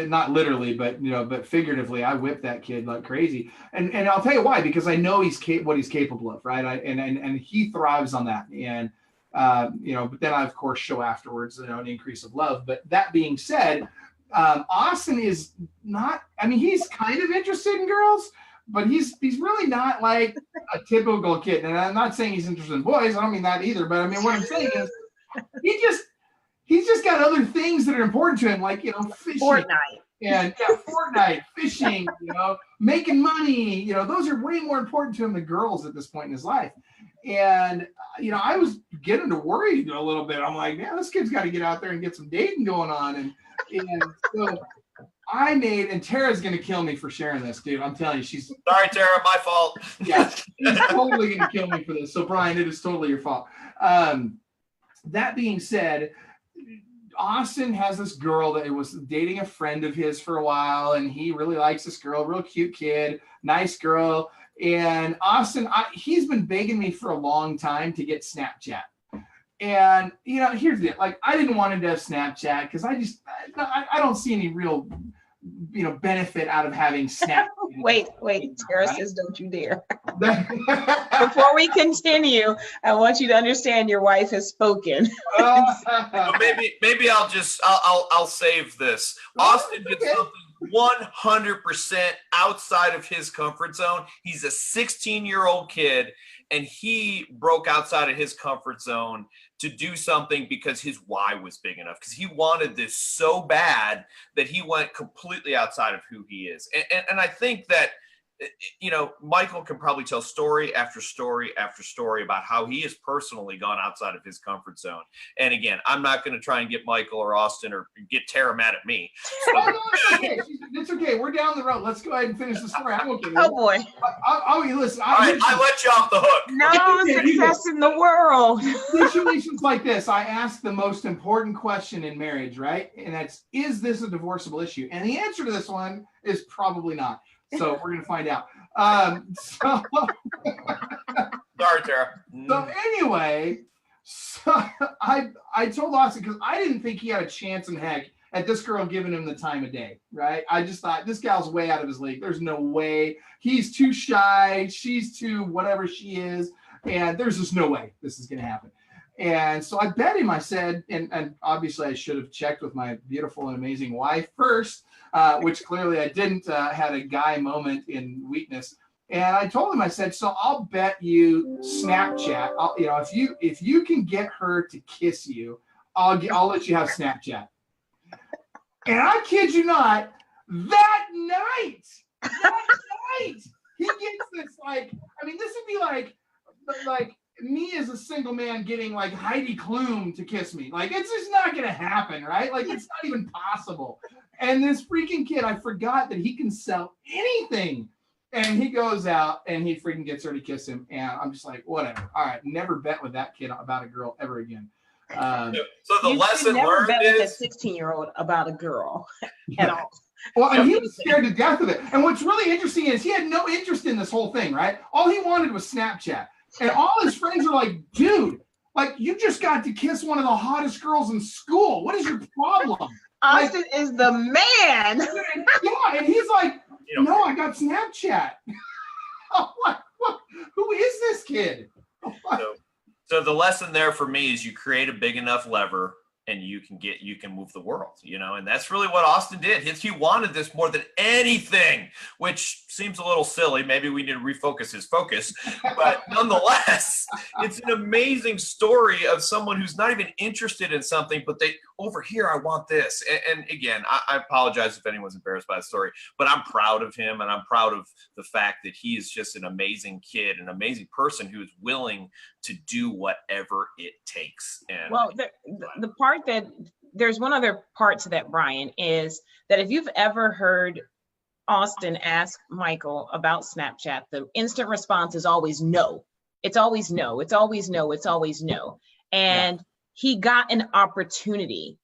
not literally, but but figuratively, I whip that kid like crazy. And I'll tell you why, because I know what he's capable of, right? And he thrives on that. And but then I of course show afterwards, an increase of love. But that being said, Austin is not. I mean, he's kind of interested in girls. But he's really not like a typical kid. And I'm not saying he's interested in boys. I don't mean that either. But I mean, what I'm saying is he's just got other things that are important to him, like, fishing. Fortnite. And Fortnite, fishing, making money. Those are way more important to him than girls at this point in his life. And, I was getting to worry a little bit. I'm like, man, this kid's got to get out there and get some dating going on. And so and Tara's going to kill me for sharing this, dude. I'm telling you, she's... Sorry, Tara, my fault. Yeah, she's totally going to kill me for this. So, Brian, it is totally your fault. That being said, Austin has this girl that was dating a friend of his for a while, and he really likes this girl, real cute kid, nice girl. And Austin, he's been begging me for a long time to get Snapchat. And, here's the, I didn't want him to have Snapchat because I don't see any real, benefit out of having Snapchat. Wait, Tara says, don't you dare. Before we continue, I want you to understand your wife has spoken. Maybe I'll save this. Austin did something 100% outside of his comfort zone. He's a 16-year-old kid, and he broke outside of his comfort zone to do something because his why was big enough, because he wanted this so bad that he went completely outside of who he is. And I think that, Michael can probably tell story after story after story about how he has personally gone outside of his comfort zone. And again, I'm not going to try and get Michael or Austin or get Tara mad at me. So. Oh, no, it's okay. It's okay. We're down the road. Let's go ahead and finish the story. I'm okay. Oh, boy. Listen. All right, I let you off the hook. No success in the world. Situations like this, I ask the most important question in marriage, right? And that's, is this a divorceable issue? And the answer to this one is probably not. So we're going to find out. Sorry, Tara. So anyway, I told Austin, because I didn't think he had a chance in heck at this girl giving him the time of day, right? I just thought this gal's way out of his league. There's no way. He's too shy. She's too whatever she is. And there's just no way this is going to happen. And so I bet him, I said, and obviously I should have checked with my beautiful and amazing wife first, which clearly I didn't, had a guy moment in weakness. And I told him, I said, so I'll bet you Snapchat, if you can get her to kiss you, I'll let you have Snapchat. And I kid you not, that night, he gets this, like, I mean, this would be like me as a single man getting like Heidi Klum to kiss me. Like, it's just not going to happen, right? Like, it's not even possible. And this freaking kid, I forgot that he can sell anything. And he goes out and he freaking gets her to kiss him. And I'm just like, whatever. All right. Never bet with that kid about a girl ever again. So the You lesson should never learned bet with is a 16-year-old about a girl at all. Well, and he was scared to death of it. And what's really interesting is he had no interest in this whole thing, right? All he wanted was Snapchat. And all his friends are like, dude, like, you just got to kiss one of the hottest girls in school. What is your problem? Austin is the man. Yeah, and he's like, no, I got Snapchat. I'm like, what? Who is this kid? So the lesson there for me is you create a big enough lever and you can move the world, and that's really what Austin did. He wanted this more than anything, which seems a little silly. Maybe we need to refocus his focus, but nonetheless, it's an amazing story of someone who's not even interested in something, but over here, I want this. And again, I apologize if anyone's embarrassed by the story, but I'm proud of him. And I'm proud of the fact that he is just an amazing kid, an amazing person who is willing to do whatever it takes. And well, the part that there's one other part to that, Brian, is that if you've ever heard Austin ask Michael about Snapchat, the instant response is always no. It's always no. It's always no. It's always no. And he got an opportunity.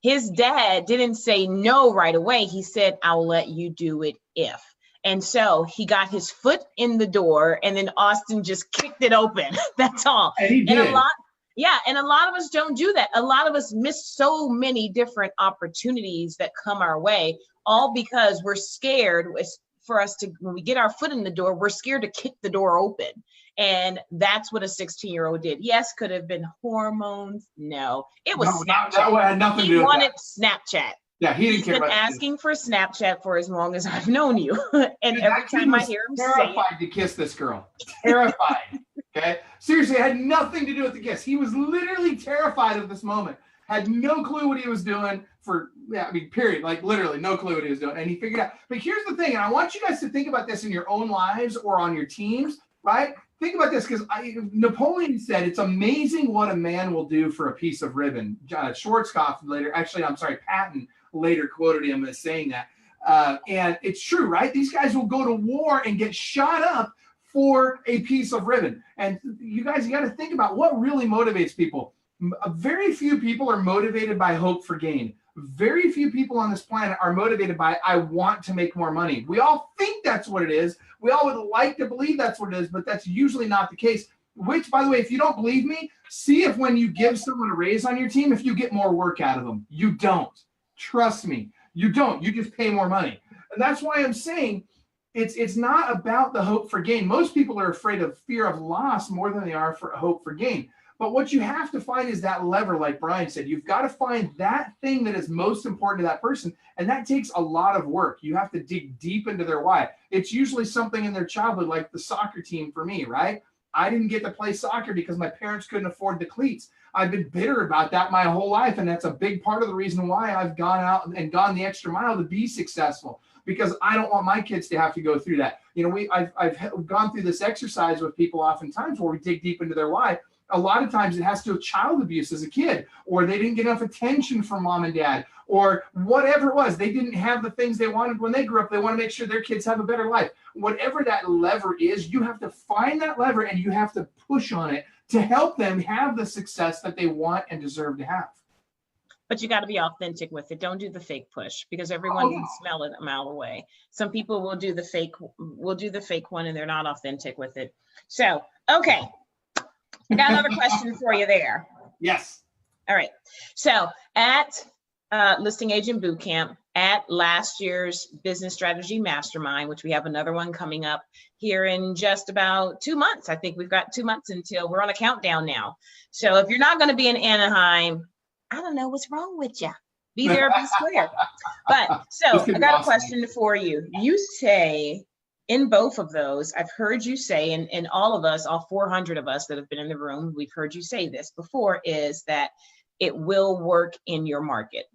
His dad didn't say no right away. He said, I'll let you do it if. And so he got his foot in the door and then Austin just kicked it open. That's all. And he did. And a lot of us don't do that. A lot of us miss so many different opportunities that come our way, all because we're scared for us to, when we get our foot in the door, we're scared to kick the door open. And that's what a 16-year-old did. Yes, could have been hormones. No, it was Snapchat. That had nothing to do He with wanted that. Snapchat. Yeah, he didn't He's care been about asking for Snapchat for as long as I've known you. And Dude, every that kid time I was hear him say it, terrified to kiss this girl. Terrified. Okay. Seriously, it had nothing to do with the kiss. He was literally terrified of this moment. Had no clue what he was doing period. Like literally no clue what he was doing. And he figured out. But here's the thing, and I want you guys to think about this in your own lives or on your teams, right? Think about this, because Napoleon said it's amazing what a man will do for a piece of ribbon. Schwarzkopf Patton later quoted him as saying that. And it's true, right? These guys will go to war and get shot up for a piece of ribbon. And you got to think about what really motivates people. Very few people are motivated by hope for gain. Very few people on this planet are motivated by, I want to make more money. We all think that's what it is. We all would like to believe that's what it is, but that's usually not the case. Which, by the way, if you don't believe me, see if when you give someone a raise on your team, if you get more work out of them. You don't. Trust me. You don't. You just pay more money. And that's why I'm saying it's not about the hope for gain. Most people are afraid of fear of loss more than they are for hope for gain. But what you have to find is that lever, like Brian said. You've got to find that thing that is most important to that person. And that takes a lot of work. You have to dig deep into their why. It's usually something in their childhood, like the soccer team for me, right? I didn't get to play soccer because my parents couldn't afford the cleats. I've been bitter about that my whole life. And that's a big part of the reason why I've gone out and gone the extra mile to be successful, because I don't want my kids to have to go through that. I've gone through this exercise with people oftentimes where we dig deep into their why. A lot of times it has to do with child abuse as a kid, or they didn't get enough attention from mom and dad, or whatever it was. They didn't have the things they wanted when they grew up. They want to make sure their kids have a better life. Whatever that lever is, you have to find that lever and you have to push on it to help them have the success that they want and deserve to have. But you got to be authentic with it. Don't do the fake push, because everyone can smell it a mile away. Some people will do the fake one and they're not authentic with it. So, okay. I got another question for you there. Yes. All right. So at Listing Agent Bootcamp, at last year's Business Strategy Mastermind, which we have another one coming up here in just about 2 months. I think we've got 2 months until we're on a countdown now. So if you're not going to be in Anaheim, I don't know what's wrong with you. Be there, be square. But so I got a question for you. You say in both of those, I've heard you say, and all of us, all 400 of us that have been in the room, we've heard you say this before, is that it will work in your market.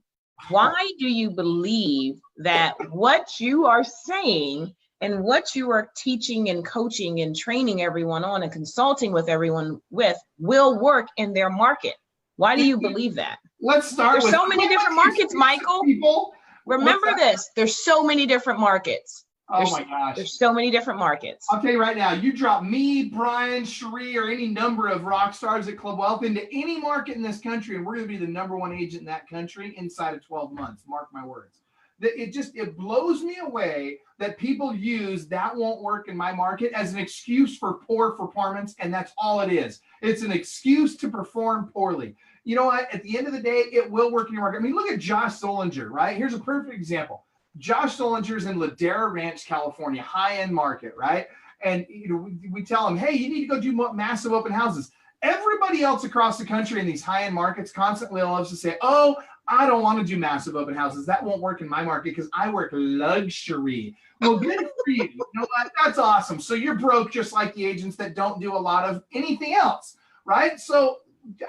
Why do you believe that what you are saying and what you are teaching and coaching and training everyone on and consulting with everyone with will work in their market? Why do you believe that? Let's start with— There's so many different markets, Michael. Remember this, there's so many different markets. Oh my gosh. There's so many different markets. I'll tell you right now, you drop me, Brian, Cherie, or any number of rock stars at Club Wealth into any market in this country, and we're going to be the #1 agent in that country inside of 12 months. Mark my words. It blows me away that people use "that won't work in my market" as an excuse for poor performance, and that's all it is. It's an excuse to perform poorly. You know what? At the end of the day, it will work in your market. I mean, look at Josh Solinger, right? Here's a perfect example. Josh Solinger's in Ladera Ranch, California, high-end market, right? And we tell him, hey, you need to go do massive open houses. Everybody else across the country in these high-end markets constantly loves to say, oh, I don't want to do massive open houses. That won't work in my market because I work luxury. Well, good for you. You know what? That's awesome. So you're broke just like the agents that don't do a lot of anything else, right? So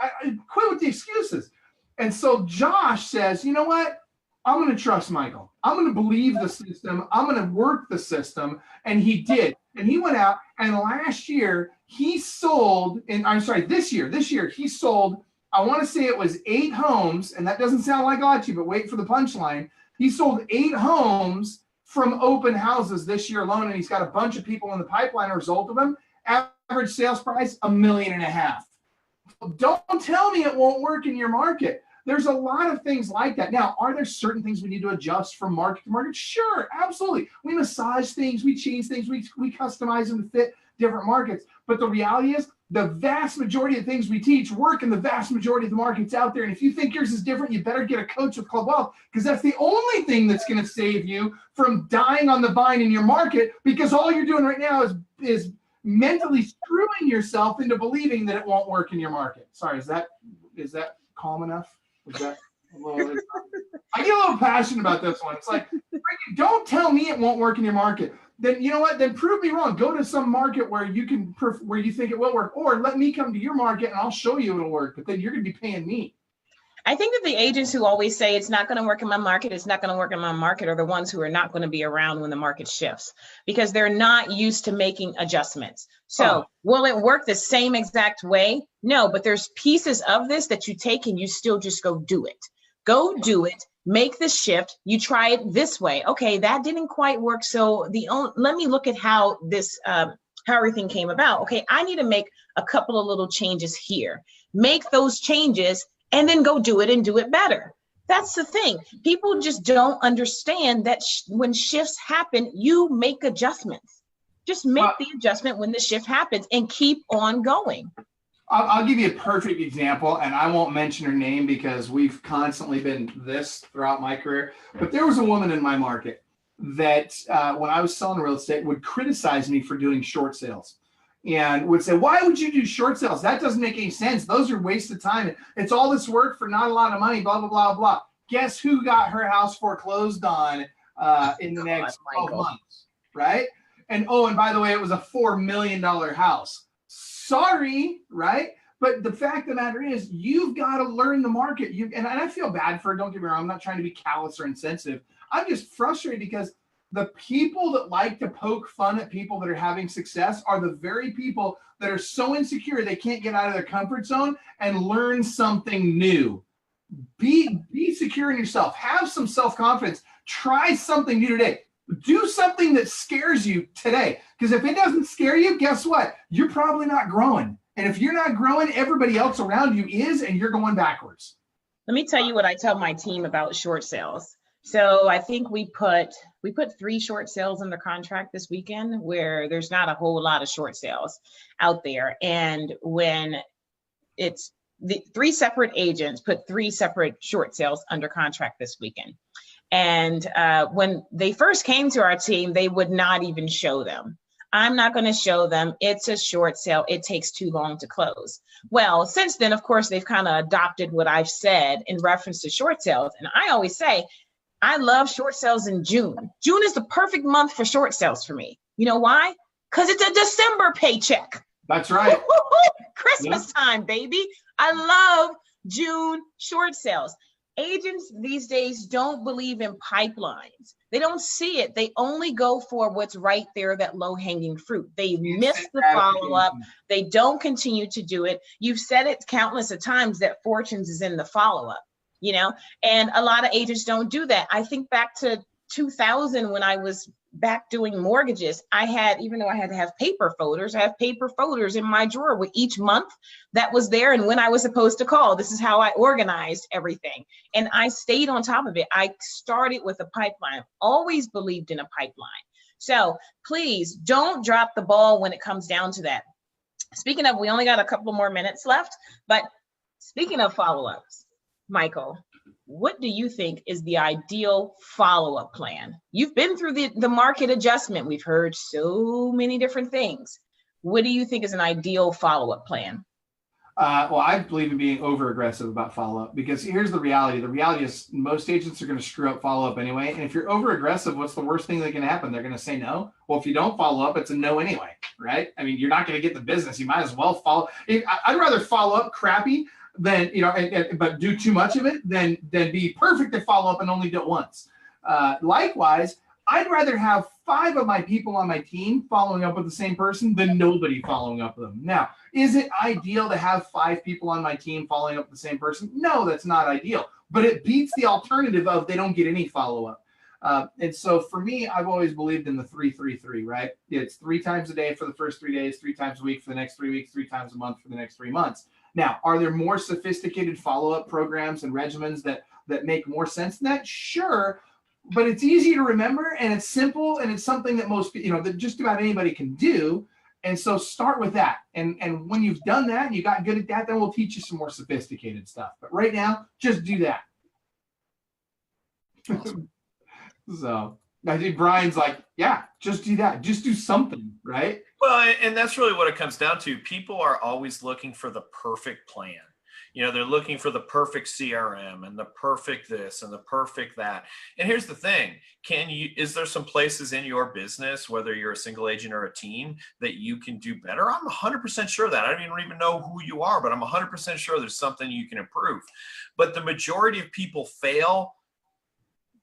I quit with the excuses. And so Josh says, you know what? I'm going to trust Michael. I'm going to believe the system. I'm going to work the system. And he did. And he went out, and last year he sold, this year he sold, I want to say it was 8 homes, and that doesn't sound like a lot to you, but wait for the punchline. He sold 8 homes from open houses this year alone, and he's got a bunch of people in the pipeline as a result of them. Average sales price, $1.5 million. Don't tell me it won't work in your market. There's a lot of things like that. Now, are there certain things we need to adjust from market to market? Sure, absolutely. We massage things, we change things, we customize them to fit different markets. But the reality is the vast majority of things we teach work in the vast majority of the markets out there. And if you think yours is different, you better get a coach with Club Wealth, because that's the only thing that's going to save you from dying on the vine in your market, because all you're doing right now is mentally screwing yourself into believing that it won't work in your market. Sorry, is that calm enough? I get a little passionate about this one. It's like, don't tell me it won't work in your market. Then you know what? Then prove me wrong. Go to some market where you think it will work, or let me come to your market and I'll show you it'll work. But then you're going to be paying me. I think that the agents who always say it's not going to work in my market, it's not going to work in my market, are the ones who are not going to be around when the market shifts, because they're not used to making adjustments. So will it work the same exact way? No, but there's pieces of this that you take and you still just go do it. Go do it. Make the shift. You try it this way. Okay, that didn't quite work. So let me look at how this, how everything came about. Okay, I need to make a couple of little changes here. Make those changes and then go do it and do it better. That's the thing. People just don't understand that when shifts happen, you make adjustments. Just make the adjustment when the shift happens and keep on going. I'll give you a perfect example, and I won't mention her name because we've constantly been this throughout my career. But there was a woman in my market that when I was selling real estate would criticize me for doing short sales. And would say, why would you do short sales? That doesn't make any sense. Those are wasted time. It's all this work for not a lot of money, blah, blah, blah, blah. Guess who got her house foreclosed on in the next 12 months, right? And by the way, it was a $4 million house. Sorry, right? But the fact of the matter is, you've got to learn the market. And I feel bad for her, don't get me wrong. I'm not trying to be callous or insensitive. I'm just frustrated because the people that like to poke fun at people that are having success are the very people that are so insecure they can't get out of their comfort zone and learn something new. Be secure in yourself. Have some self-confidence. Try something new today. Do something that scares you today. Because if it doesn't scare you, guess what? You're probably not growing. And if you're not growing, everybody else around you is, and you're going backwards. Let me tell you what I tell my team about short sales. So I think we put 3 short sales in the contract this weekend, where there's not a whole lot of short sales out there. And when it's the 3 separate agents put 3 separate short sales under contract this weekend. And when they first came to our team, they would not even show them. I'm not going to show them. It's a short sale. It takes too long to close. Well, since then, of course, they've kind of adopted what I've said in reference to short sales. And I always say, I love short sales in June. June is the perfect month for short sales for me. You know why? Because it's a December paycheck. That's right. Christmas time, baby. I love June short sales. Agents these days don't believe in pipelines. They don't see it. They only go for what's right there, that low-hanging fruit. They miss the follow-up. They don't continue to do it. You've said it countless of times that fortunes is in the follow-up, you know, and a lot of agents don't do that. I think back to 2000 when I was back doing mortgages, I had, even though I had to have paper folders, I have paper folders in my drawer with each month that was there and when I was supposed to call. This is how I organized everything. And I stayed on top of it. I started with a pipeline. I've always believed in a pipeline. So please don't drop the ball when it comes down to that. Speaking of, we only got a couple more minutes left, but speaking of follow-ups, Michael, what do you think is the ideal follow-up plan? You've been through the market adjustment. We've heard so many different things. What do you think is an ideal follow-up plan? Well, I believe in being over-aggressive about follow-up, because here's the reality. The reality is most agents are going to screw up follow-up anyway. And if you're over-aggressive, what's the worst thing that can happen? They're going to say no. Well, if you don't follow up, it's a no anyway, right? I mean, you're not going to get the business. You might as well follow. I'd rather follow up crappy than, you know, but do too much of it than be perfect at follow up and only do it once. Likewise, I'd rather have 5 of my people on my team following up with the same person than nobody following up with them. Now, is it ideal to have 5 people on my team following up with the same person? No, that's not ideal, but it beats the alternative of they don't get any follow up. And so for me, I've always believed in the 3-3-3, right? It's 3 times a day for the first 3 days, 3 times a week for the next 3 weeks, 3 times a month for the next 3 months. Now, are there more sophisticated follow-up programs and regimens that make more sense than that? Sure, but it's easy to remember and it's simple and it's something that most, you know, that just about anybody can do. And so start with that. And when you've done that and you got good at that, then we'll teach you some more sophisticated stuff. But right now, just do that. So I think Brian's like, yeah, just do that. Just do something, right? Well, and that's really what it comes down to. People are always looking for the perfect plan. You know, they're looking for the perfect CRM and the perfect this and the perfect that. And here's the thing. Is there some places in your business, whether you're a single agent or a team, that you can do better? I'm 100% sure that. I don't even know who you are, but I'm 100% sure there's something you can improve. But the majority of people fail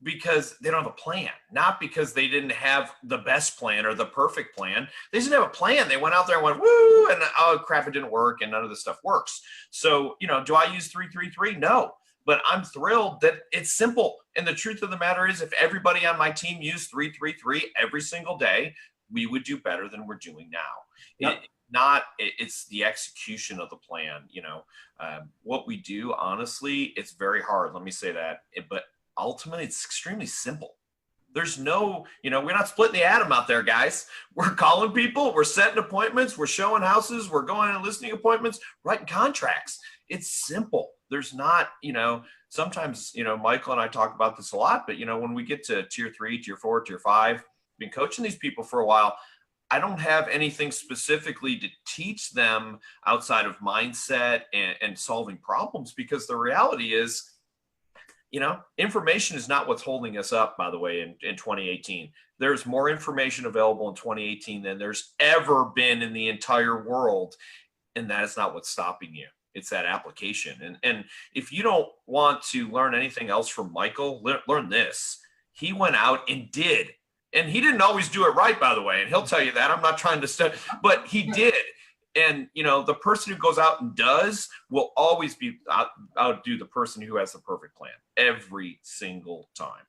because they don't have a plan, not because they didn't have the best plan or the perfect plan. They didn't have a plan. They went out there and went, woo, and oh crap, it didn't work, and none of this stuff works. So, you know, do I use 3-3-3? No, but I'm thrilled that it's simple. And the truth of the matter is, if everybody on my team used 3-3-3 every single day, we would do better than we're doing now. Yep. It's the execution of the plan. You know, what we do, honestly, it's very hard. Let me say that, but ultimately, it's extremely simple. There's no, you know, we're not splitting the atom out there, guys. We're calling people, we're setting appointments, we're showing houses, we're going on listing appointments, writing contracts. It's simple. There's not, you know, sometimes, you know, Michael and I talk about this a lot, but, you know, when we get to tier 3, tier 4, tier 5, been coaching these people for a while, I don't have anything specifically to teach them outside of mindset and solving problems, because the reality is, you know, information is not what's holding us up, by the way, in 2018. There's more information available in 2018 than there's ever been in the entire world. And that is not what's stopping you. It's that application. And if you don't want to learn anything else from Michael, learn this. He went out and did. And he didn't always do it right, by the way. And he'll tell you that. I'm not trying to study, but he did. And, you know, the person who goes out and does will always be outdo the person who has the perfect plan every single time.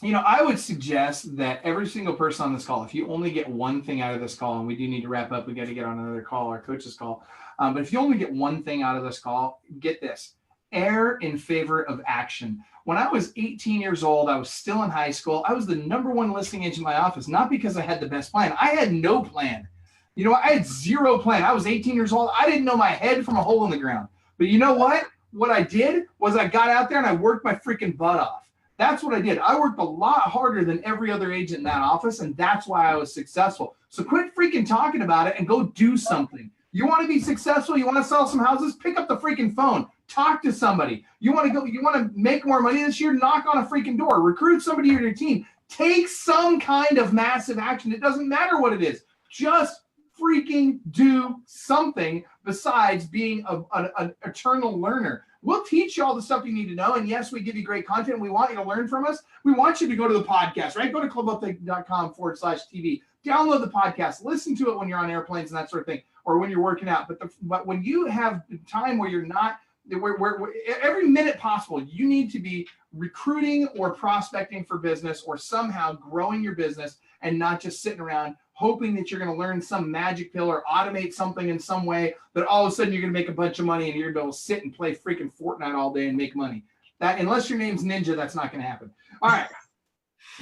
You know, I would suggest that every single person on this call, if you only get one thing out of this call, and we do need to wrap up, we got to get on another call, our coach's call. But if you only get one thing out of this call, get this: err in favor of action. When I was 18 years old, I was still in high school. I was the #1 listing agent in my office, not because I had the best plan. I had no plan. You know, I had zero plan. I was 18 years old. I didn't know my head from a hole in the ground. But you know what? What I did was I got out there and I worked my freaking butt off. That's what I did. I worked a lot harder than every other agent in that office, and that's why I was successful. So quit freaking talking about it and go do something. You want to be successful? You want to sell some houses? Pick up the freaking phone. Talk to somebody. You want to make more money this year? Knock on a freaking door. Recruit somebody to your team. Take some kind of massive action. It doesn't matter what it is. Just freaking do something besides being an eternal learner. We'll teach you all the stuff you need to know. And yes, we give you great content. We want you to learn from us. We want you to go to the podcast, right? Go to clubuptake.com/TV. Download the podcast. Listen to it when you're on airplanes and that sort of thing, or when you're working out. But when you have time where you're not, where every minute possible, you need to be recruiting or prospecting for business or somehow growing your business, and not just sitting around hoping that you're going to learn some magic pill or automate something in some way that all of a sudden you're going to make a bunch of money and you're going to be able to sit and play freaking Fortnite all day and make money. That, unless your name's Ninja, that's not going to happen. All right.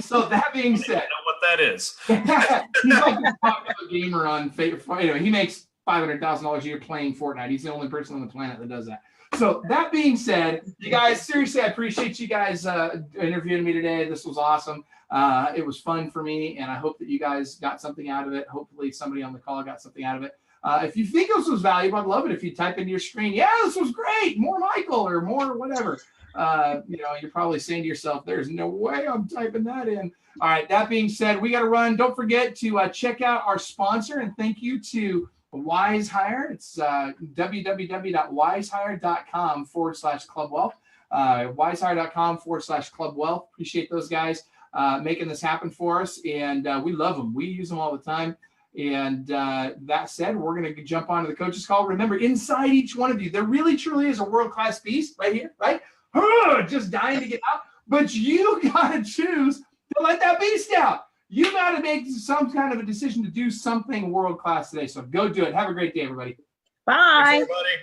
So that being said, I know what that is. He's like a popular gamer on Facebook. Anyway, he makes $500,000 a year playing Fortnite. He's the only person on the planet that does that. So that being said, you guys, seriously, I appreciate you guys interviewing me today. This was awesome. It was fun for me, and I hope that you guys got something out of it. Hopefully somebody on the call got something out of it. If you think this was valuable, I'd love it if you type into your screen, yeah, this was great, more Michael or more whatever. You're probably saying to yourself, there's no way I'm typing that in. All right, that being said, we got to run. Don't forget to check out our sponsor, and thank you to WiseHire. It's www.wisehire.com/clubwealth. WiseHire.com/clubwealth. Appreciate those guys making this happen for us, and we love them. We use them all the time. And that said, we're going to jump onto the coach's call. Remember, inside each one of you, there really truly is a world-class beast right here, right? Just dying to get out. But you got to choose to let that beast out. You got to make some kind of a decision to do something world-class today. So go do it. Have a great day, everybody. Bye. Thanks, everybody.